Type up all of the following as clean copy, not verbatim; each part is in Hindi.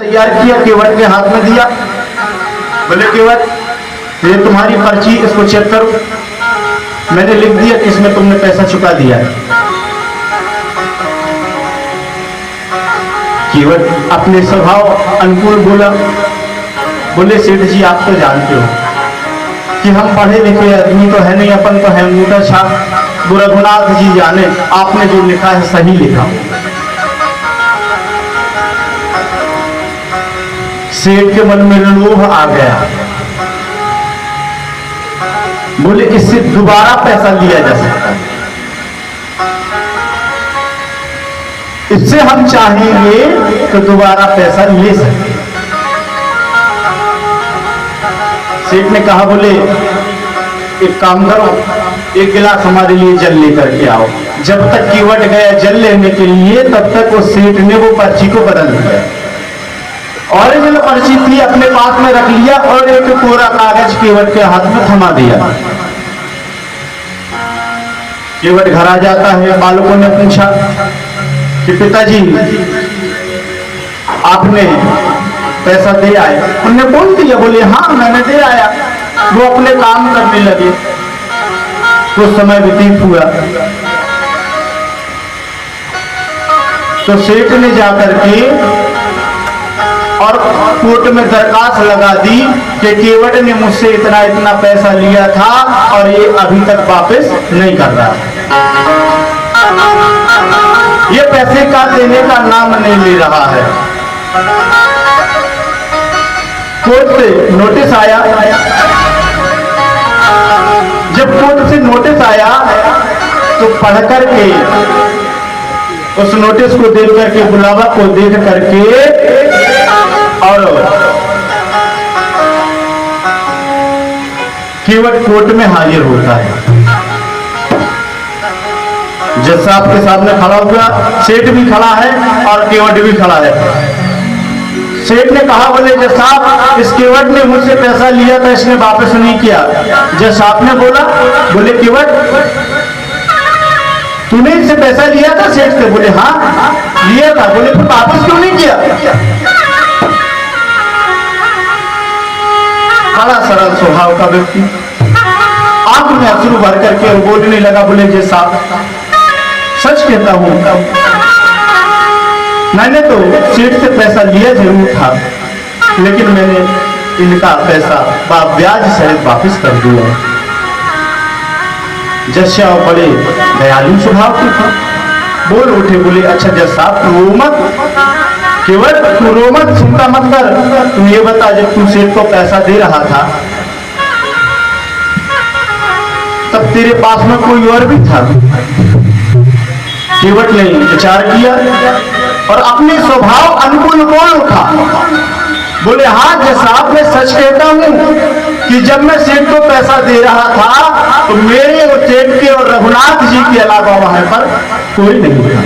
तैयार किया, केवट के हाथ में दिया। बोले केवट ये तुम्हारी पर्ची, इसको चेक करो। मैंने लिख दिया कि इसमें तुमने पैसा चुका दिया है। केवट अपने स्वभाव अनुकूल बोला, बोले सेठ जी आप तो जानते हो कि हम पढ़े लिखे आदमी तो है नहीं, अपन तो है अंगूठा छाप। रघुनाथ जी जाने आपने जो लिखा है सही लिखा। सेठ के मन में लोभ आ गया, बोले इससे दोबारा पैसा लिया जा सकता है, इससे हम चाहेंगे तो दोबारा पैसा ले सकते। सेठ ने कहा बोले एक काम करो, एक गिलास हमारे लिए जल लेकर के आओ। जब तक केवट गया जल लेने के लिए, तब तक वो सेठ ने वो पर्ची को बदल दिया। ओरिजिनल पर्ची थी अपने पास में रख लिया और एक कोरा कागज केवट के हाथ में थमा दिया। केवट घर आ जाता है, बालकों ने पूछा कि पिताजी आपने पैसा दे आए? उन्होंने बोल दिया, बोले हाँ मैंने दे आया। वो अपने काम करने लगे, कुछ समय व्यतीत हुआ तो सेठ ने जाकर के और कोर्ट में दरखास्त लगा दी कि केवट ने मुझसे इतना इतना पैसा लिया था और ये अभी तक वापस नहीं कर रहा, ये पैसे का देने का नाम नहीं ले रहा है। कोर्ट से नोटिस आया। जब कोर्ट से नोटिस आया तो पढ़ करके उस नोटिस को देख करके, बुलावा को देख करके और केवट कोर्ट में हाजिर होता है। जज साहब के सामने खड़ा हुआ, सेठ भी खड़ा है और केवट भी खड़ा है। सेठ ने कहा बोले जज साहब इस केवट ने मुझसे पैसा लिया था, इसने वापस नहीं किया। जज साहब ने बोला, बोले केवट तूने इससे पैसा लिया था सेठ से? बोले हाँ लिया था। बोले फिर वापस क्यों नहीं किया? बड़ा सरल स्वभाव का व्यक्ति आंख में अश्रु भर करके और बोलने लगा, बोले जज साहब सच कहता हूं, मैंने तो सेठ से पैसा लिया जरूर था, लेकिन मैंने इनका पैसा ब्याज सहित वापस कर दिया। जज साहब बड़े दयालु स्वभाव के थे, बोल उठे, बोले अच्छा जज साहब रो मत, केवट तू रो मत, चिंता मत कर। तू ये बता जब तू सेठ को पैसा दे रहा था तब तेरे पास में कोई और भी था? केवट ने विचार किया और अपने स्वभाव अनुकूल बोल उठा, बोले हाँ जज साहब मैं सच कहता हूं कि जब मैं सेठ को पैसा दे रहा था तो मेरे और सेठ के और रघुनाथ जी के अलावा वहां पर कोई नहीं था।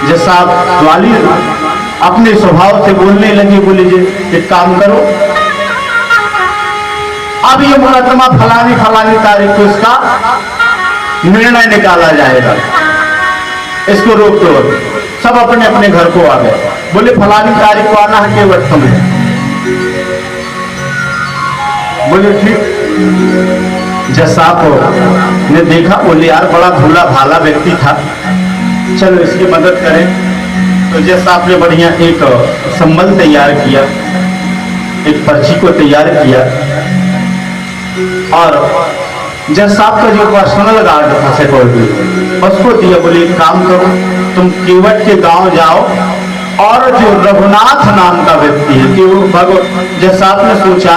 जज साहब वाली अपने स्वभाव से बोलने लगे, बोले जी एक काम करो, अब ये मुकदमा फलानी तारीख को इसका निर्णय निकाला जाएगा, इसको रोक दो। सब अपने अपने घर को आ गए। बोले फलानी तारीख को आना है केवट तुम्हें? बोले ठीक। जज साहब ने देखा, बोले यार बड़ा भोला भाला व्यक्ति था, चलो इसकी मदद करें। तो जज साहब ने बढ़िया एक संबल तैयार किया, एक पर्ची को तैयार किया और जज साहब का जो पर्सनल गार्ड था सिक्योरिटी उसको दिया। बोले एक काम करो, तुम केवट के गांव जाओ और जो रघुनाथ नाम का व्यक्ति है कि वो जज साहब ने सोचा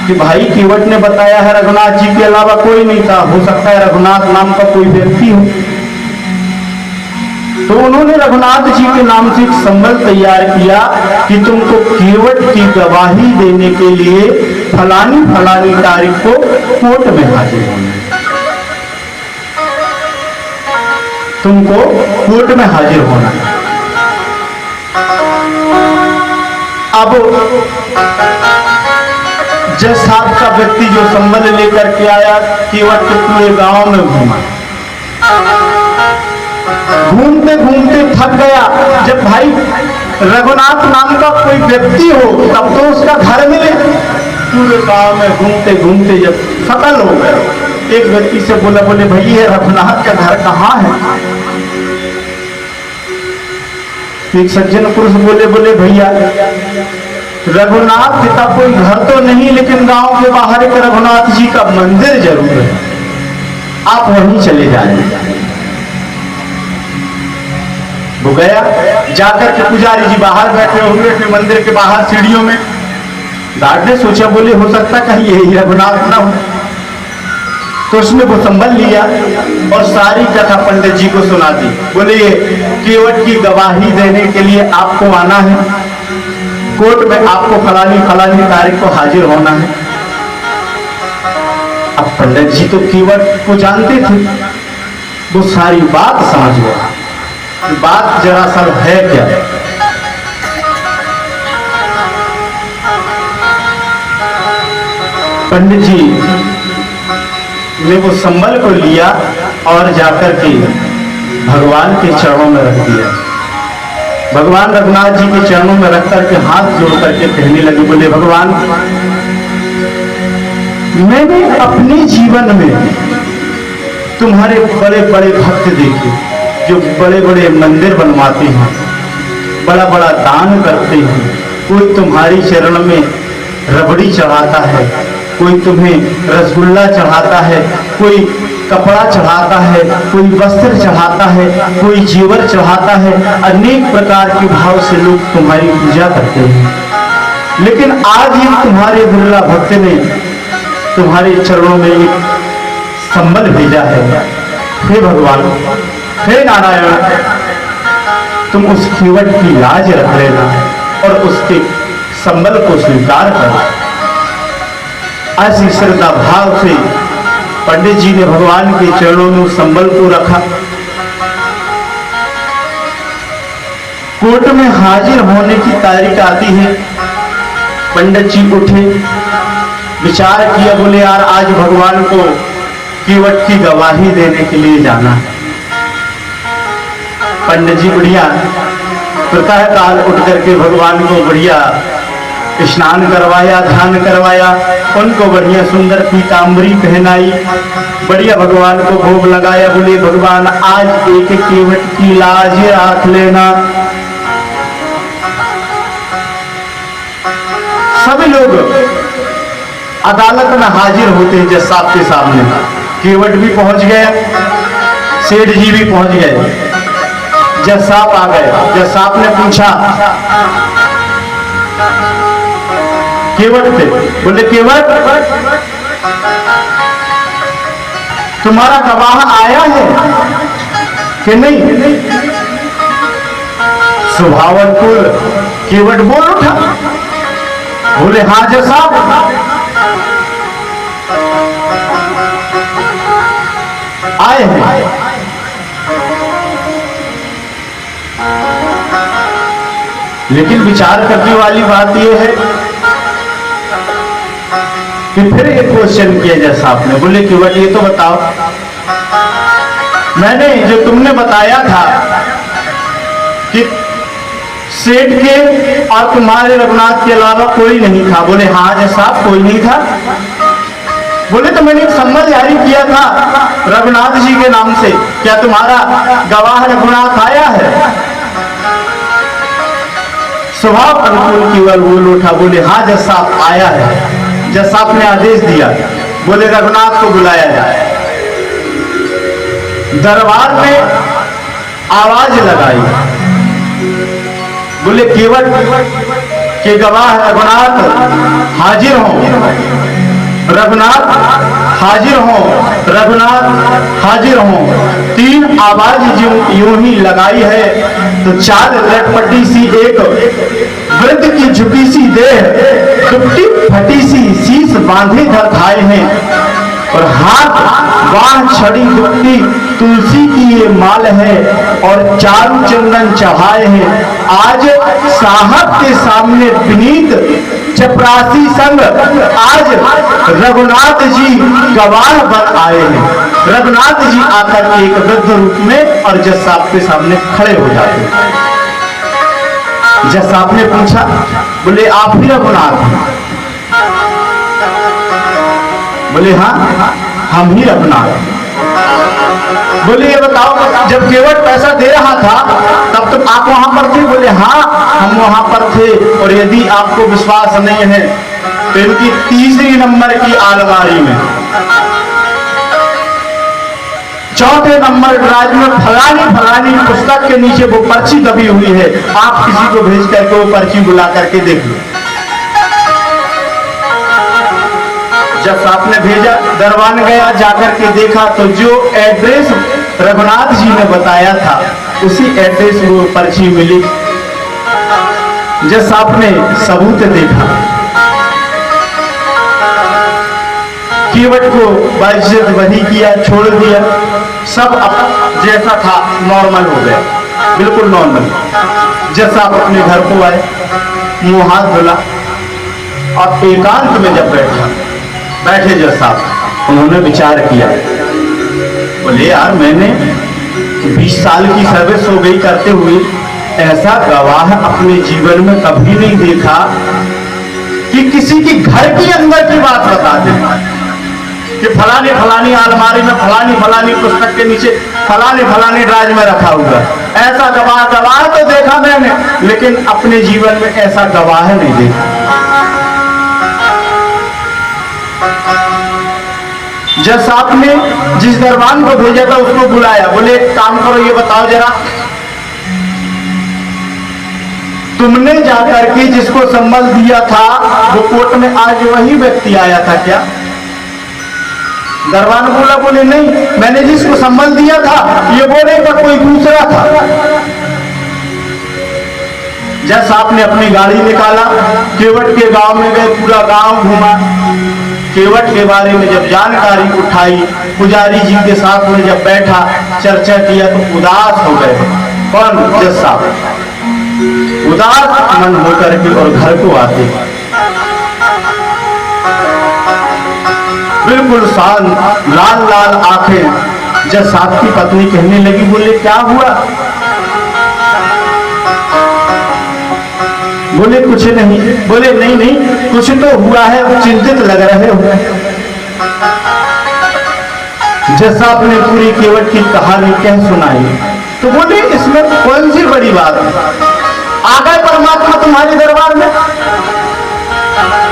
कि भाई केवट ने बताया है रघुनाथ जी के अलावा कोई नहीं था, हो सकता है रघुनाथ नाम का कोई व्यक्ति हो। तो उन्होंने रघुनाथ जी के नाम से एक संबल तैयार किया कि तुमको केवट की गवाही देने के लिए फलानी तारीख को कोर्ट में हाजिर होना है, तुमको कोर्ट में हाजिर होना है। अब जज साहब का व्यक्ति जो संबल लेकर के आया, केवट के पूरे गांव में घूमा, घूमते घूमते थक गया। जब भाई रघुनाथ नाम का कोई व्यक्ति हो तब तो उसका घर मिले। पूरे गांव में घूमते घूमते जब सफल हो गए, एक व्यक्ति से बोला, बोले भैया रघुनाथ का घर कहाँ है? एक सज्जन पुरुष बोले, बोले भैया रघुनाथ का कोई घर तो नहीं, लेकिन गांव के बाहर एक रघुनाथ जी का मंदिर जरूर है, आप वहीं चले जाएं। वो गया, जाकर के पुजारी जी बाहर बैठे हुए थे मंदिर के बाहर सीढ़ियों में। गार्ड ने सोचा, बोले हो सकता कहीं यही रघुनाथ ना हो, तो उसने वो संभल लिया और सारी कथा पंडित जी को सुना दी। बोले ये केवट की गवाही देने के लिए आपको आना है, कोर्ट में आपको फलानी फलानी तारीख को हाजिर होना है। अब पंडित जी तो केवट को जानते थे, वो सारी बात समझ गए। बात दरअसल है क्या? पंडित जी ने वो संबल को लिया और जाकर के भगवान के चरणों में रख दिया। भगवान रघुनाथ जी के चरणों में रख करके हाथ जोड़ करके कहने लगे, बोले भगवान मैंने अपने जीवन में तुम्हारे बड़े बड़े भक्त देखे, जो बड़े बड़े मंदिर बनवाते हैं, बड़ा बड़ा दान करते हैं। कोई तुम्हारी चरण में रबड़ी चढ़ाता है, कोई तुम्हें रसगुल्ला चढ़ाता है, कोई कपड़ा चढ़ाता है, कोई वस्त्र चढ़ाता है, कोई जेवर चढ़ाता है। अनेक प्रकार के भाव से लोग तुम्हारी पूजा करते हैं, लेकिन आज ही तुम्हारे बिरला भक्त ने तुम्हारे चरणों में एक संबल भेजा है। हे भगवान, हे नारायण, तुम उस केवट की लाज रख लेना और उसके संबल को स्वीकार करो। ऐसी श्रद्धा भाव से पंडित जी ने भगवान के चरणों में उस संबल को रखा। कोर्ट में हाजिर होने की तारीख आती है। पंडित जी उठे, विचार किया, बोले यार आज भगवान को केवट की गवाही देने के लिए जाना है। पंडित जी बढ़िया प्रातः काल उठ करके भगवान को बढ़िया स्नान करवाया, ध्यान करवाया, उनको बढ़िया सुंदर पीतांबरी पहनाई, बढ़िया भगवान को भोग लगाया। बोले भगवान आज एक केवट की लाज रख लेना। सभी लोग अदालत में हाजिर होते हैं जज साहब के सामने। केवट भी पहुंच गया, सेठ जी भी पहुंच गए, जज साहब आ गए। जज साहब ने पूछा, केवट थे, बोले केवट तुम्हारा गवाह आया है कि नहीं? स्वभावनकुल केवट बोल उठा, बोले हाँ जज साहब आए हैं। लेकिन विचार करने वाली बात यह है कि फिर एक क्वेश्चन किया जैसा आपने, बोले केवट ये तो बताओ, मैंने जो तुमने बताया था कि सेठ के और तुम्हारे रघुनाथ के अलावा कोई नहीं था। बोले हाँ जैसा कोई नहीं था। बोले तो मैंने एक संबल जारी किया था रघुनाथ जी के नाम से, क्या तुम्हारा गवाह रघुनाथ आया है? स्वभाव अनुकूल केवल बोल उठा, बोले हाँ जज साहब आया है। जज साहब ने आदेश दिया, बोले रघुनाथ को बुलाया जाए। दरबार में आवाज लगाई, बोले केवट के गवाह रघुनाथ हाजिर हो, रघुनाथ हाजिर हो, रघुनाथ हाजिर हो। तीन आवाज यूं ही लगाई है तो चार लटपटी सी एक वृद्ध की झुकी सी देह, टुकटी फटी सी शीश बांधे धर खाए हैं और हाथ बाह छड़ी दुखती तुलसी की ये माल है और चारू चंदन चढ़ाए हैं। आज साहब के सामने विनीत चपरासी संग आज रघुनाथ जी गवाह बन आए हैं। रघुनाथ जी आकर एक वृद्ध रूप में और जज साहब के सामने खड़े हो जाते हैं। जज साहब ने पूछा, बोले आप ही रघुनाथ? बोले हाँ हम ही रघुनाथ। बोले ये बताओ, जब केवट पैसा दे रहा था तब तो आप वहां पर थे? बोले हाँ हम वहां पर थे। और यदि आपको विश्वास नहीं है तो इनकी तीसरी नंबर की अलमारी में चौथे नंबर ड्राइव में फलानी फलानी पुस्तक के नीचे वो पर्ची दबी हुई है, आप किसी को भेज करके वो पर्ची बुला करके देख लो। जब साहब ने भेजा, दरबान गया, जाकर के देखा तो जो एड्रेस रघुनाथ जी ने बताया था उसी एड्रेस वो पर्ची मिली। जब साहब ने सबूत देखा, केवट को बाइज्जत वही किया, छोड़ दिया, सब अब जैसा था नॉर्मल हो गया, बिल्कुल नॉर्मल। जैसा आप अपने घर को आए, मुंह हाथ धुला और एकांत में जब बैठे जैसा उन्होंने विचार किया, बोले यार मैंने 20 साल की सर्विस हो गई करते हुए ऐसा गवाह अपने जीवन में कभी नहीं देखा कि किसी की घर के अंदर की बात बता दे कि फलानी फलानी अलमारी में फलानी फलानी पुस्तक के नीचे फलानी फलानी ड्राइव में रखा हुआ। ऐसा गवाह तो देखा मैंने, लेकिन अपने जीवन में ऐसा गवाह नहीं देखा। जज साहब ने जिस दरबान को भेजा था उसको बुलाया, बोले काम करो, ये बताओ जरा तुमने जाकर के जिसको संबल दिया था वो कोर्ट में आज वही व्यक्ति आया था क्या? दरबान बोला, बोले नहीं, मैंने जिसको संबल दिया था ये बोले था कोई दूसरा था। जज साहब ने अपनी गाड़ी निकाला, केवट के गांव में गए, पूरा गांव घूमा, केवट के बारे में जब जानकारी उठाई, पुजारी जी के साथ में जब बैठा चर्चा किया तो उदास हो गए। कौन? जज साहब उदास मन होकर के और घर को आते बिल्कुल शांत, लाल लाल आंखें। जज साहब की पत्नी कहने लगी, बोले क्या हुआ? बोले कुछ नहीं। बोले नहीं नहीं कुछ तो हुआ है, चिंतित लग रहे हो। जज साहब ने पूरी केवट की कहानी कह सुनाई तो बोले इसमें कौन सी बड़ी बात है, आ गए परमात्मा तुम्हारे दरबार में?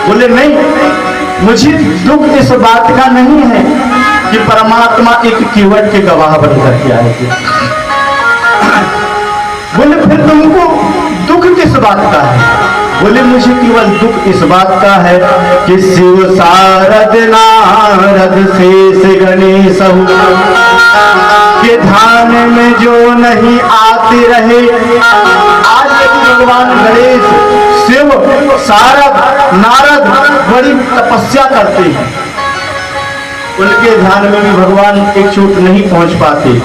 बोले नहीं, मुझे दुख इस बात का नहीं है कि परमात्मा एक केवट के गवाह बनकर के आए थे। बोले फिर तुमको दुख किस बात का है? बोले मुझे केवल दुख इस बात का है कि शिव शारद नारद शेष गणेश के ध्यान में जो नहीं आते रहे। आज यदि भगवान गणेश, शिव, शारद, नारद बड़ी तपस्या करते हैं, उनके ध्यान में भी भगवान एक चोट नहीं पहुंच पाते।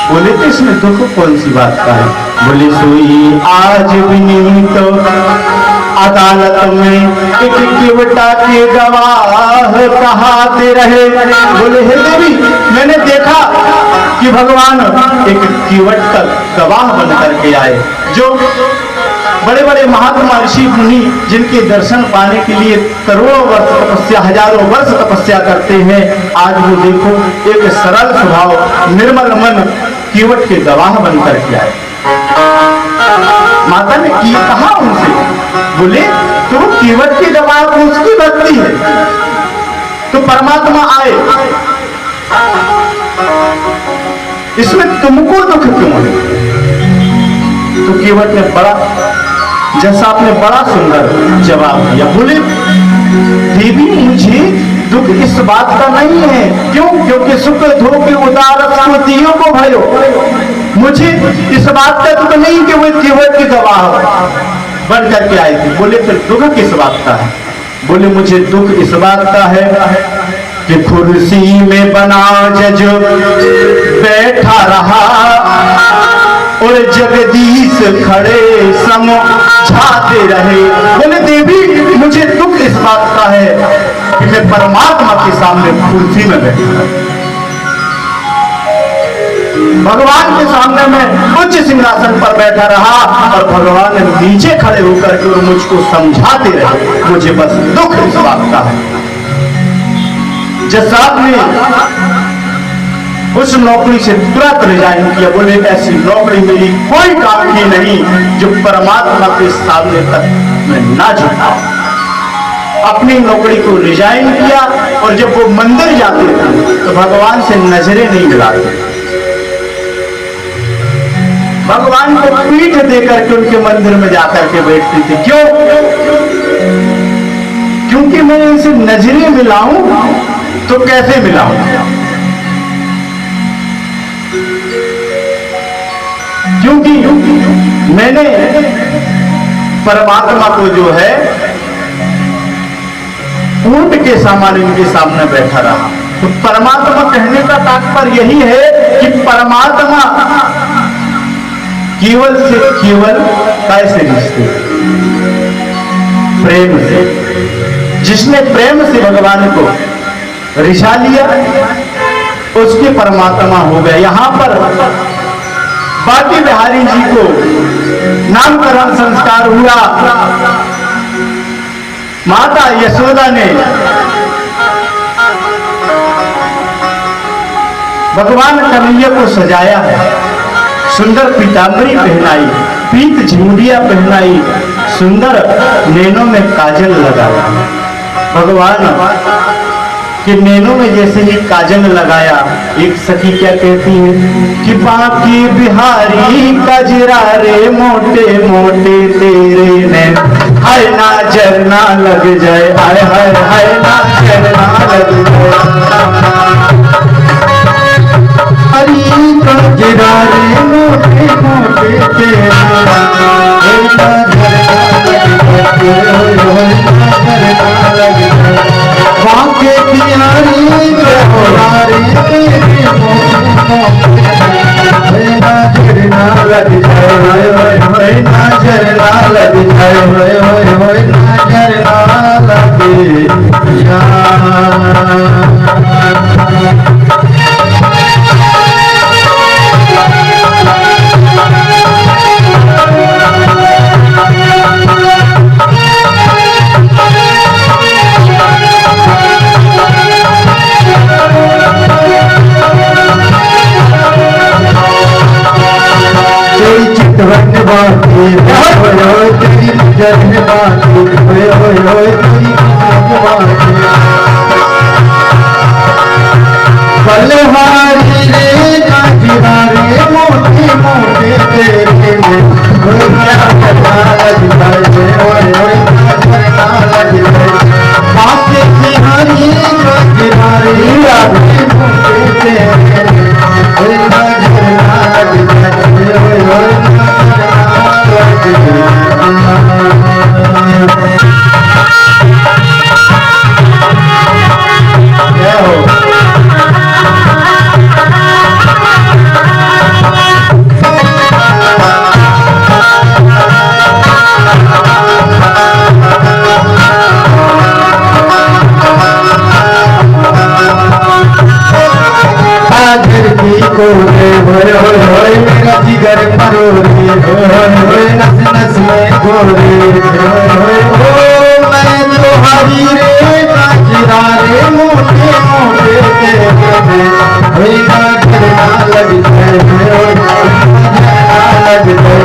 बोले तो इसमें दुख कौन सी बात का है? बोले सोई आज भी तो अदालत में एक केवटा के गवाह कहाते रहे। बोले हे देवी, मैंने देखा कि भगवान एक केवट का गवाह बन करके आए। जो बड़े बड़े महात्मा ऋषि मुनि जिनके दर्शन पाने के लिए करोड़ों वर्ष तपस्या, हजारों वर्ष तपस्या करते हैं, आज वो देखो एक सरल स्वभाव, निर्मल मन केवट के गवाह बन करके आए। माता ने की कहा उनसे, बोले तो वो केवट के गवाह को उसकी भक्ति है, तो परमात्मा आए, इसमें तुमको दुख क्यों है? तो केवट ने बड़ा, जैसा आपने बड़ा सुंदर जवाब दिया। बोले देवी मुझे दुख इस बात का नहीं है। क्यों? क्योंकि सुख धोखे उदार स्मृतियों को भयो। मुझे इस बात का दुख नहीं कि वो केवट के गवाह बन करके आए थे। बोले फिर दुख किस बात का है? बोले मुझे दुख इस बात का है कि कुर्सी में बना जज बैठा रहा और जगदीश खड़े समझाते रहे। बोले देवी मुझे दुख इस बात का है कि मैं परमात्मा के सामने कुर्सी में बैठा। भगवान के सामने मैं उच्च सिंहासन पर बैठा रहा और भगवान नीचे खड़े होकर के और मुझको समझाते रहे। मुझे बस दुख इस बात का है, जज साहब ने उस नौकरी से तुरंत रिजाइन किया। बोले ऐसी नौकरी मेरी कोई काम की नहीं जो परमात्मा के सामने तक मैं ना झुका। अपनी नौकरी को रिजाइन किया और जब वो मंदिर जाते थे तो भगवान से नजरें नहीं मिलाते, भगवान को पीठ देकर के उनके मंदिर में जाकर के बैठते थे। क्यों? क्योंकि मैं इनसे नजरें मिलाऊं तो कैसे मिलाऊं? क्योंकि मैंने परमात्मा को जो है ऊंट के समान इनके सामने बैठा रहा। तो परमात्मा कहने का तात्पर्य यही है कि परमात्मा केवल से केवल कैसे रिश्ते? प्रेम से। जिसने प्रेम से भगवान को रिझा लिया उसके परमात्मा हो गए। यहां पर बाकी बिहारी जी को नामकरण संस्कार हुआ। माता यशोदा ने भगवान कन्हैया को सजाया है, सुंदर पीतांबरी पहनाई, पीत झुंडिया पहनाई, सुंदर नैनों में काजल लगाया। भगवान कि नैनों में जैसे ही काजल लगाया, एक सखी क्या कहती है कि बाकी बिहारी कजरा रे मोटे मोटे तेरे नैन, हाय ना जरना लग जाए, हाय हाय हाय ना जरना लग जाए। हरी कजरा रे मोटे मोटे तेरे नैन, बाके बिहारी बिहारी ना लग जाए, नजर ना लग जाए, नजर ना लगे बलहारी रे काजिहारे मोटे मोटे तेरे में बाके बिहारी काजिहारे मोटे तेरे मेरा जिगर मरोरे, नस नस में गोरे, मैं तो हरी रे काजरा रे मोटे मोटे तेरे में, ना लग जाए, लग जाए।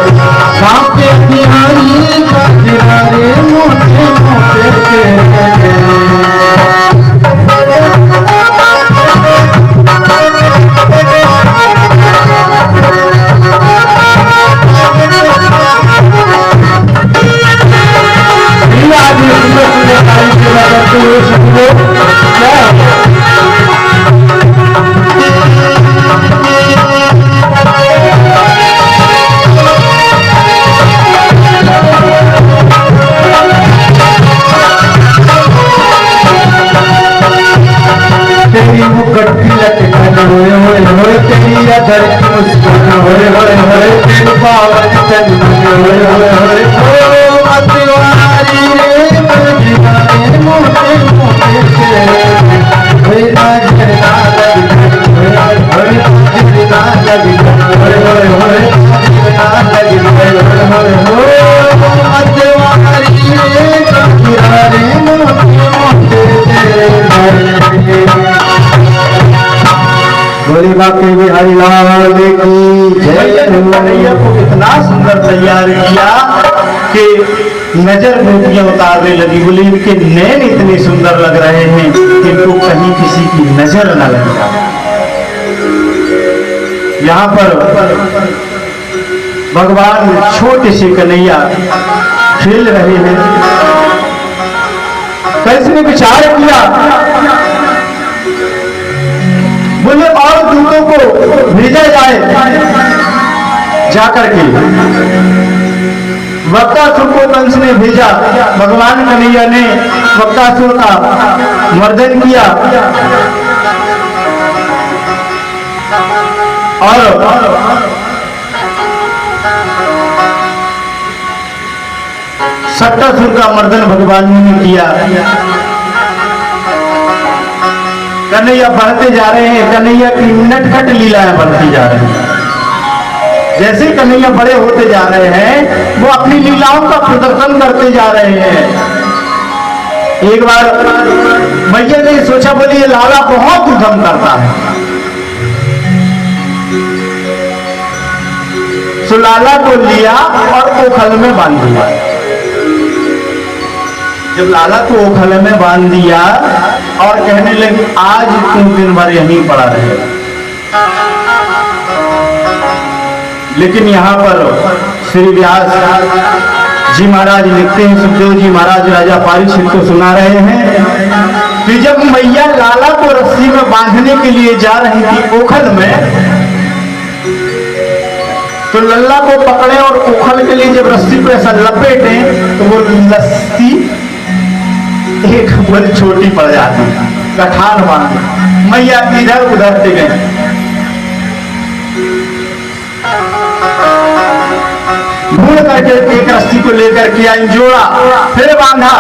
बाके बिहारी काजरा रे मोटे मोटे तेरे तेरी मुकट्टी लटकन होए होए होए, तेरी अधर की मुस्कान होए होए होए, तेरी बावन चंदन होए होए होए, ओ मतवारी रे बलहारी मोटे मोटे तेरे, होए ना जरना लग जाए, होए ना जरना लग बिहारी लाल की जय। कन्हैया को इतना सुंदर तैयार किया कि नजर मोतियां उतारने लगी। बोली इनके नैन इतने सुंदर लग रहे हैं कि इनको कहीं किसी की नजर न लग जाए। यहाँ पर भगवान छोटे से कन्हैया खेल रहे हैं। कैसे विचार किया, बोले और दूतों को भेजा जाए, जाकर के वक्तासुर को कंस ने भेजा। भगवान कन्हैया ने वक्तासुर का मर्दन किया और सट्टासुर का मर्दन भगवान ने किया। कन्हैया बढ़ते जा रहे हैं, कन्हैया की नटखट लीलाएं बढ़ती जा रही हैं। जैसे कन्हैया बड़े होते जा रहे हैं वो अपनी लीलाओं का प्रदर्शन करते जा रहे हैं। एक बार मैया ने सोचा, बोली ये लाला बहुत उद्यम करता है, तो लाला को लिया और ओखल में बांध दिया। जब लाला को ओखल में बांध दिया और कहने लगी आज तुम दिन भर यहीं पड़ा रहेगा। लेकिन यहाँ पर श्री व्यास जी महाराज लिखते हैं, सुखदेव जी महाराज राजा परीक्षित को सुना रहे हैं कि जब मैया लाला को रस्सी में बांधने के लिए जा रही थी ओखल में, तो लल्ला को पकड़े और ओखल के लिए जब रस्सी को ऐसा लपेटे तो वो लस्सी एक बड़ी छोटी पड़ जाती, गठान बांध। मैया इधर उधर से गए, ढूंढ करके एक रस्सी को लेकर के आई, जोड़ा, फिर बांधा,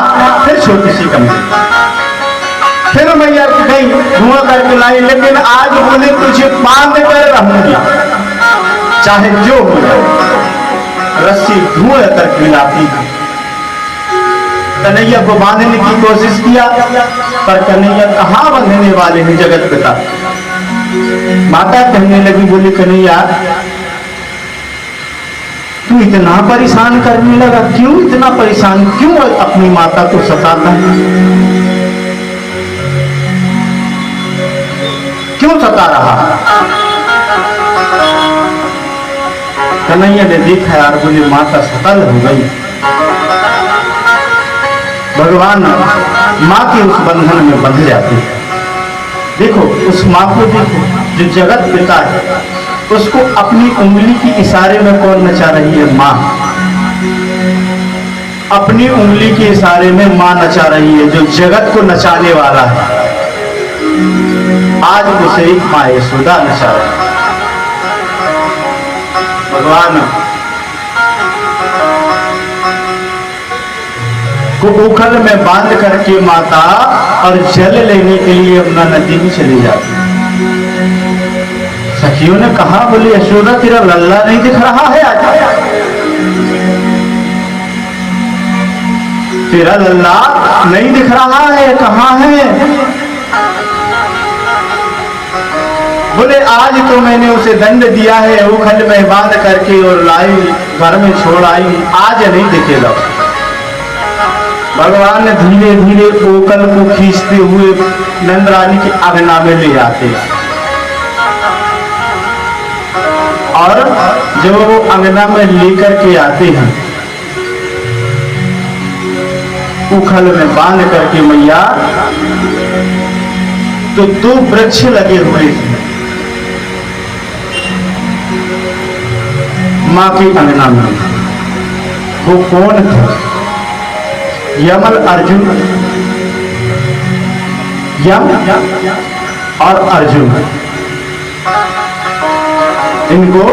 फिर छोटी सी कमी, फिर मैया गई ढूंढ करके लाई। लेकिन आज बोले तुझे बांध कर रहूंगी, चाहे जो हो जाए। रस्सी ढूंढ करके लाती। कन्हैया को बांधने की कोशिश किया, पर कन्हैया कहाँ बांधने वाले हैं जगत पिता। माता कहने लगी, बोली कन्हैया तू इतना परेशान करने लगा, क्यों इतना परेशान, क्यों अपनी माता को सताता है, क्यों सता रहा। कन्हैया ने देखा यार, बोली माता सतल हो गई। भगवान माँ के उस बंधन में बंध जाते हैं। देखो उस माँ को देखो जो जगत पिता है, उसको अपनी उंगली की इशारे में कौन नचा रही है, माँ। अपनी उंगली के इशारे में माँ नचा रही है, जो जगत को नचाने वाला है। आज उसे माँ यशोदा नचा रही है। भगवान को उखल में बांध करके माता और जल लेने के लिए अपना नदी में चली जाती। सखियों ने कहा, बोली यशोदा तेरा लल्ला नहीं दिख रहा है आज, तेरा लल्ला नहीं दिख रहा है, कहाँ है। बोले आज तो मैंने उसे दंड दिया है, उखल में बांध करके और लाई, घर में छोड़ आई, आज नहीं दिखेगा। भगवान धीरे धीरे ओखल को खींचते हुए नंद रानी के आंगना में ले जाते और जब वो अंगना में लेकर के आते हैं, उखल में बांध करके मैया, तो दो वृक्ष लगे हुए थे मां के अंगना में। वो कौन थे? यमल अर्जुन, यम और अर्जुन। इनको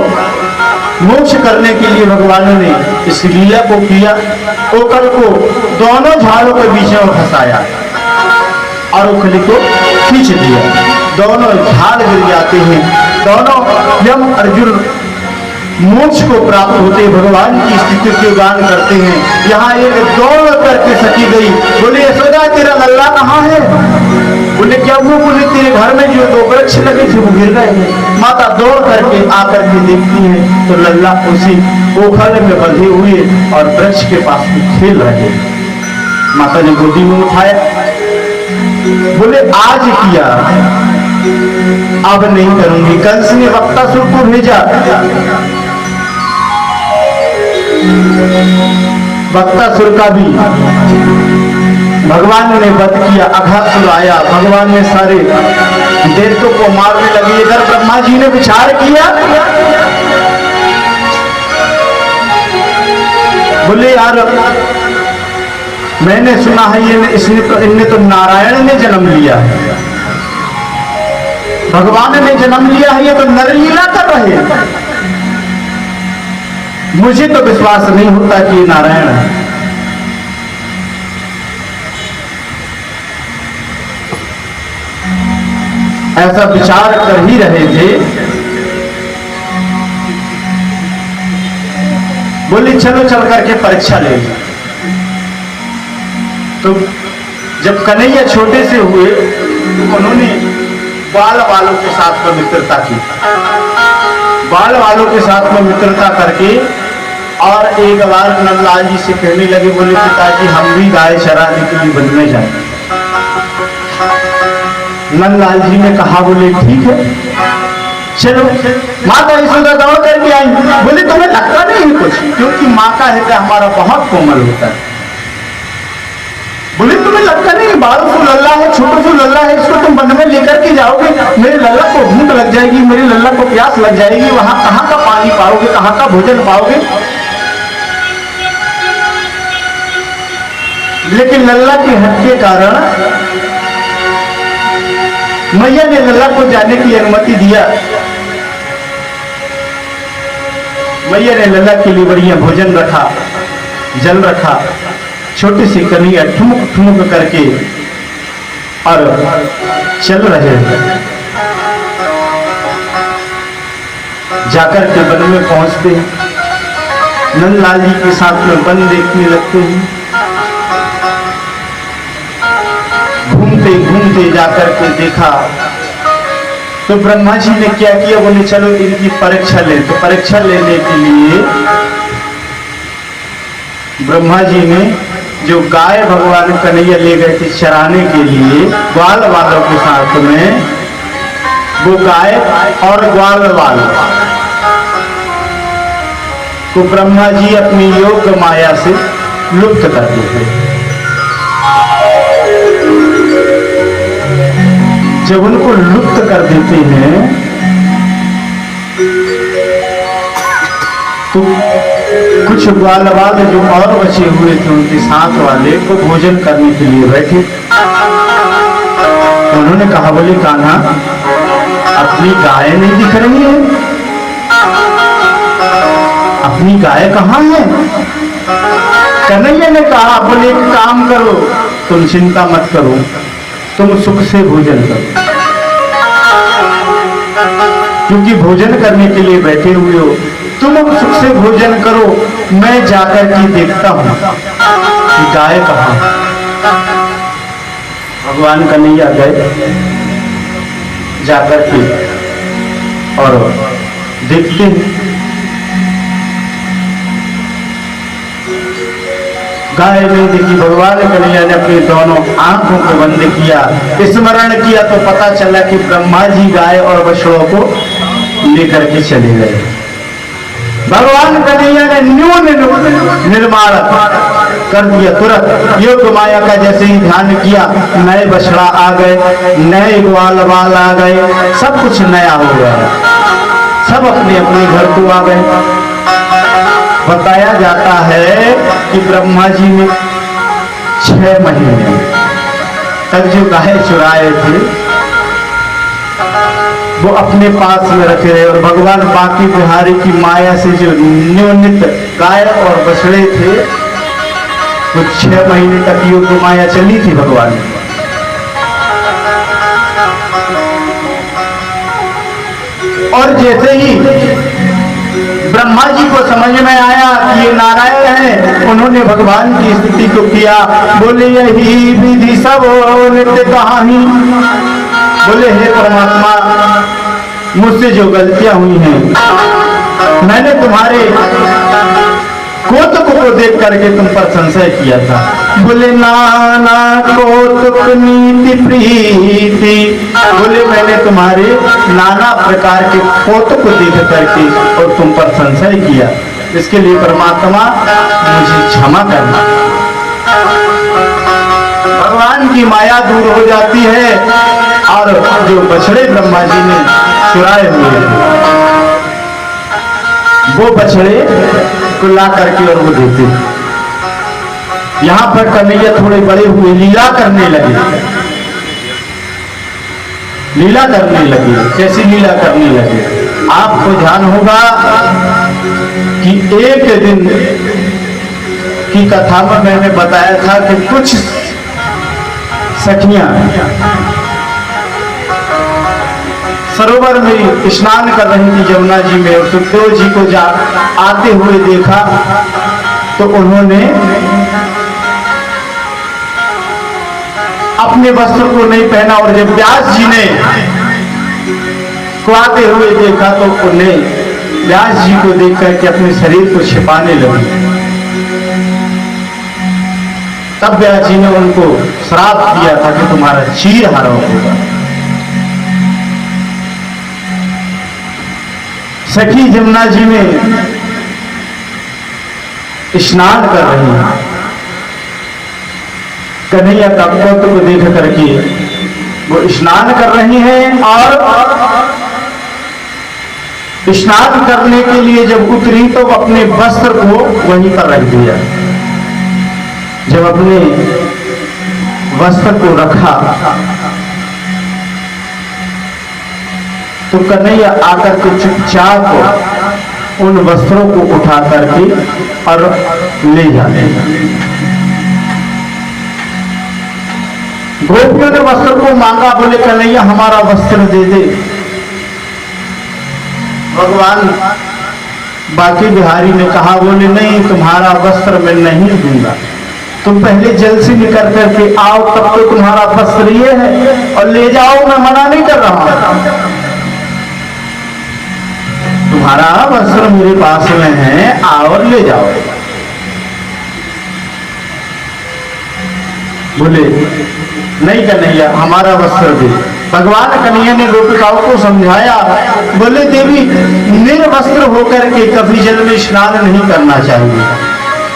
मोक्ष करने के लिए भगवान ने इस लीला को किया। ओखल को दोनों झाड़ों के बीच में फंसाया और ओखली को खींच दिया, दोनों झाड़ गिर जाते हैं। दोनों यम अर्जुन मोक्ष को प्राप्त होते भगवान की स्थिति के गान करते हैं। यहाँ एक दौड़ करके सकी गई, बोले यशोदा तेरा लल्ला कहाँ है। बोले क्या हुआ? बोले तेरे घर में जो 2 वृक्ष लगे थे वो गिर गए। माता दौड़ करके आकर के देखती है तो लल्ला उसी ओखल में बंधे हुए और वृक्ष के पास में खेल रहे। माता ने गोदी में उठाया, बोले आज किया अब नहीं करूंगी। कंस ने बक्तासुर को भेजा, बक्तासुर का भी भगवान ने वध किया, अघासुर आया, भगवान ने सारे दैत्यों को मारने लगे। इधर ब्रह्मा जी ने विचार किया, बोले यार मैंने सुना है इनने तो नारायण ने जन्म लिया है, भगवान ने जन्म लिया है, ये तो नरलीला कर रहे हैं। मुझे तो विश्वास नहीं होता कि ये नारायण है। ऐसा विचार कर ही रहे थे, बोले चलो चल करके परीक्षा ले। तो जब कन्हैया छोटे से हुए तो उन्होंने बाल वालों के साथ में मित्रता की, बाल वालों के साथ में मित्रता करके और एक बार नंदलाल जी से कहने लगे, बोले पिताजी हम भी गाय चराने के लिए वन में जाए। नंदलाल जी ने कहा, बोले ठीक है चलो। माता यशोदा दौड़ करके आई, बोले तुम्हें लगता नहीं है कुछ, क्योंकि माँ का हृदय हमारा बहुत कोमल होता है। बोले तुम्हें लगता नहीं बाल सो लल्ला है, छोटू सो लल्ला है, इसको तुम वन में लेकर के जाओगे, मेरे लल्ला को भूख लग जाएगी, मेरे लल्ला को प्यास लग जाएगी, वहां कहाँ का पानी पाओगे, कहाँ का भोजन पाओगे। लेकिन लल्ला के हट के कारण मैया ने लल्ला को जाने की अनुमति दिया। मैया ने लल्ला के लिए बढ़िया भोजन रखा, जल रखा। छोटी सी कन्हैया ठुमक ठुमक करके और चल रहे हैं। जाकर के वन में पहुंचते हैं, नंदलाल जी के साथ में वन देखने लगते हैं। घूमते घूमते जाकर के देखा तो ब्रह्मा जी ने क्या किया, बोले चलो इनकी परीक्षा ले। तो परीक्षा लेने के लिए ब्रह्मा जी ने जो गाय भगवान कन्हैया ले गए थे चराने के लिए ग्वाल वालों के साथ में, वो गाय और ग्वाल वाल को ब्रह्मा जी अपनी योग माया से लुप्त कर देते। जब उनको लुप्त कर देते हैं तो कुछ ग्वाल वाले जो और बचे हुए थे उनके साथ वाले को भोजन करने के लिए बैठे। तो उन्होंने कहा, बोले कान्हा अपनी गाय नहीं दिख रही है, अपनी गाय कहाँ है? कन्हैया ने कहा, बोले एक काम करो, तुम चिंता मत करो, तुम सुख से भोजन करो, क्योंकि भोजन करने के लिए बैठे हुए हो, तुम सुख से भोजन करो, मैं जाकर के देखता हूं कि गाय कहाँ। भगवान कन्हैया गए, जाकर के और देखते हैं गाय नहीं दिखी। भगवान कन्हैया ने अपनी दोनों आंखों को बंद किया, स्मरण किया तो पता चला कि ब्रह्मा जी गाय और बछड़ों को लेकर के चले गए। भगवान कन्हैया ने न्यून निर्माण कर दिया, तुरंत योग माया का जैसे ही ध्यान किया, नए बछड़ा आ गए, नए ग्वाल वाल आ गए, सब कुछ नया हो गया, सब अपने अपने घर को आ गए। बताया जाता है कि ब्रह्मा जी ने 6 महीने तक जो गाय चुराए थे वो अपने पास में रखे रहे, और भगवान बाकी बिहारी की माया से जो न्यूनित गाय और बछड़े थे वो 6 महीने तक योग माया चली थी भगवान। और जैसे ही ब्रह्मा जी को समझ में आया कि ये नारायण है, उन्होंने भगवान की स्थिति को तो किया। बोले यही विधि सब नित्य कहानी। बोले हे परमात्मा, मुझसे जो गलतियां हुई हैं, मैंने तुम्हारे कौतुक को देख करके तुम पर संशय किया था। बोले नाना कौतुक नीति प्रीति। बोले मैंने तुम्हारे नाना प्रकार के कौतुक देख करके और तुम पर संशय किया, इसके लिए परमात्मा मुझे क्षमा करना। भगवान की माया दूर हो जाती है और जो बछड़े ब्रह्मा जी ने चुराए हुए हैं, वो बछड़े को ला करके और वो देते। यहां पर कन्हैया थोड़े बड़े हुए लीला करने लगे। लीला करने लगे। कैसी लीला करने लगे? आपको ध्यान होगा कि एक दिन की कथा में मैंने बताया था कि कुछ सखियां सरोवर में स्नान कर रही थी जमुना जी में, और सुखदेव जी को आते हुए देखा तो उन्होंने अपने वस्त्र को नहीं पहना, और जब व्यास जी ने को आते हुए देखा तो उन्हें व्यास जी को देख करके अपने शरीर को छिपाने लगी। तब व्यास जी ने उनको श्राप दिया था कि तुम्हारा चीर हरण होगा। सखी जमुना जी में स्नान कर रही हैं। कन्हैया का कौतुक को देख करके वो स्नान कर रही हैं, और स्नान करने के लिए जब उतरी तो अपने वस्त्र को वहीं पर रख दिया। जब अपने वस्त्र को रखा तो कन्हैया आकर के चुपचाप उन वस्त्रों को उठा करके और ले जाते हैं। गोपियों ने वस्त्र को मांगा, बोले कन्हैया हमारा वस्त्र दे दे। भगवान बाकी बिहारी ने कहा, बोले नहीं तुम्हारा वस्त्र मैं नहीं दूंगा, तुम पहले जल से निकल करके आओ, तब तो तुम्हारा वस्त्र ये है, और ले जाओ, मैं मना नहीं कर रहा हूं। तुम्हारा वस्त्र मेरे पास में है, आओ और ले जाओ। बोले नहीं कन्हैया हमारा वस्त्र दे। भगवान कन्हैया ने गोपिकाओं को समझाया, बोले देवी निर्वस्त्र होकर के कभी जल में स्नान नहीं करना चाहिए।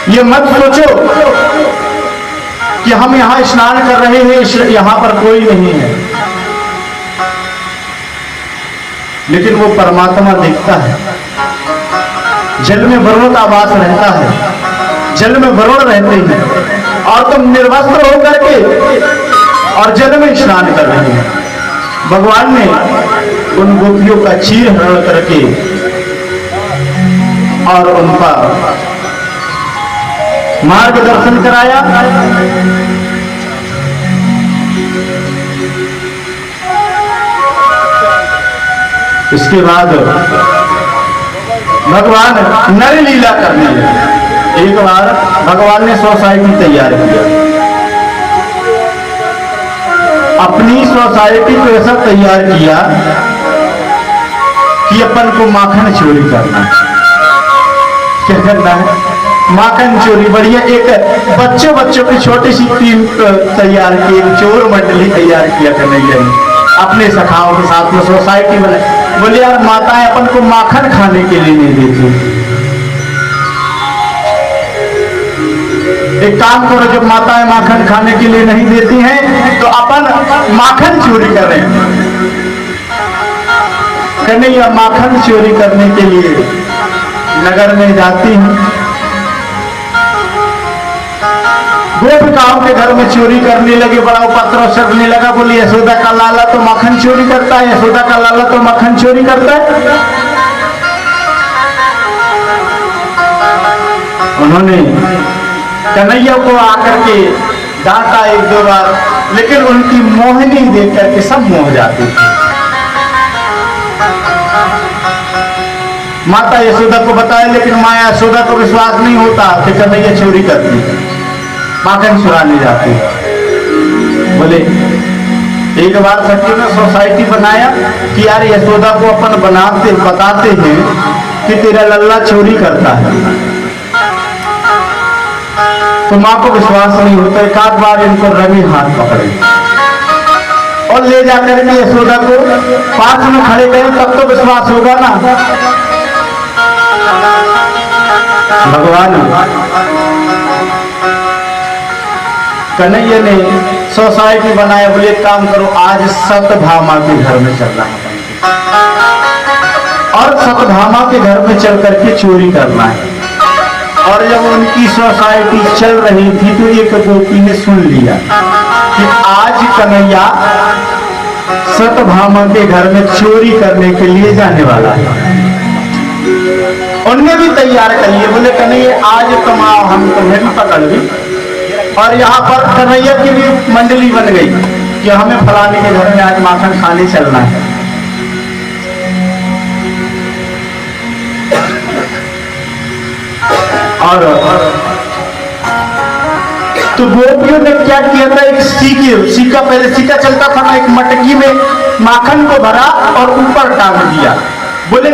ये मत सोचो कि हम यहाँ स्नान कर रहे हैं, यहाँ पर कोई नहीं है, लेकिन वो परमात्मा देखता है। जल में वरुण का वास रहता है, जल में वरुण रहते हैं, और तुम निर्वस्त्र होकर के और जल में स्नान कर रहे हैं। भगवान ने उन गोपियों का चीर हरण करके और उनका मार्गदर्शन कराया। इसके बाद भगवान नर लीला करने लगे। एक बार भगवान ने सोसाइटी तैयार किया, अपनी सोसाइटी को ऐसा तैयार किया कि अपन को माखन चोरी करना। क्या करना है? माखन चोरी। बढ़िया एक बच्चों की छोटी सी टीम तैयार की, एक चोर मंडली तैयार किया कन्हैया ने अपने सखाओं के साथ में सोसाइटी बनाई। बोले यार माताएं अपन को माखन खाने के लिए नहीं देती, एक काम करो, जब माताएं माखन खाने के लिए नहीं देती हैं तो अपन माखन चोरी करें। कन्हैया माखन चोरी करने के लिए नगर में जाती हैं। गोपिकाओं के घर में चोरी करने लगे, बड़ा उपद्रव करने लगा। बोली यशोदा का लाला तो मक्खन चोरी करता है, यशोदा का लाला तो मक्खन चोरी करता है। उन्होंने कन्हैया को आकर के डांटा एक दो बार, लेकिन उनकी मोहिनी देख करके सब मोह जाती थी। माता यशोदा को बताया, लेकिन माया यशोदा को विश्वास नहीं होता कि कन्हैया चोरी करती है। माखन चुराने जाते हैं। बोले एक बार सखी ने सोसाइटी बनाया कि यार यशोदा को अपन बताते हैं कि तेरा लल्ला चोरी करता है। तो माँ को विश्वास नहीं होता, एक आध बार इनको रंगे हाथ पकड़े और ले जाकर के यशोदा को पास में खड़े करें, तब तो विश्वास होगा ना। भगवान कन्हैया ने सोसाइटी बनाया, बोले एक काम करो, आज सतभामा के घर में चलना है और सतभामा के घर में चल करके चोरी करना है। और जब उनकी सोसाइटी चल रही थी तो एक गोपी ने सुन लिया कि आज कन्हैया सतभामा के घर में चोरी करने के लिए जाने वाला है। उनने भी तैयार कर लिए, बोले कन्हैया आज तुम आओ, हम तुम्हें भी पकड़ ली। और यहाँ पर कन्हैया की भी मंडली बन गई कि हमें फलाने के घर में आज माखन खाने चलना है। और तो गोपियों ने क्या किया था, एक सिक्का पहले सिक्का चलता था ना, एक मटकी में माखन को भरा और ऊपर टांग दिया। बोले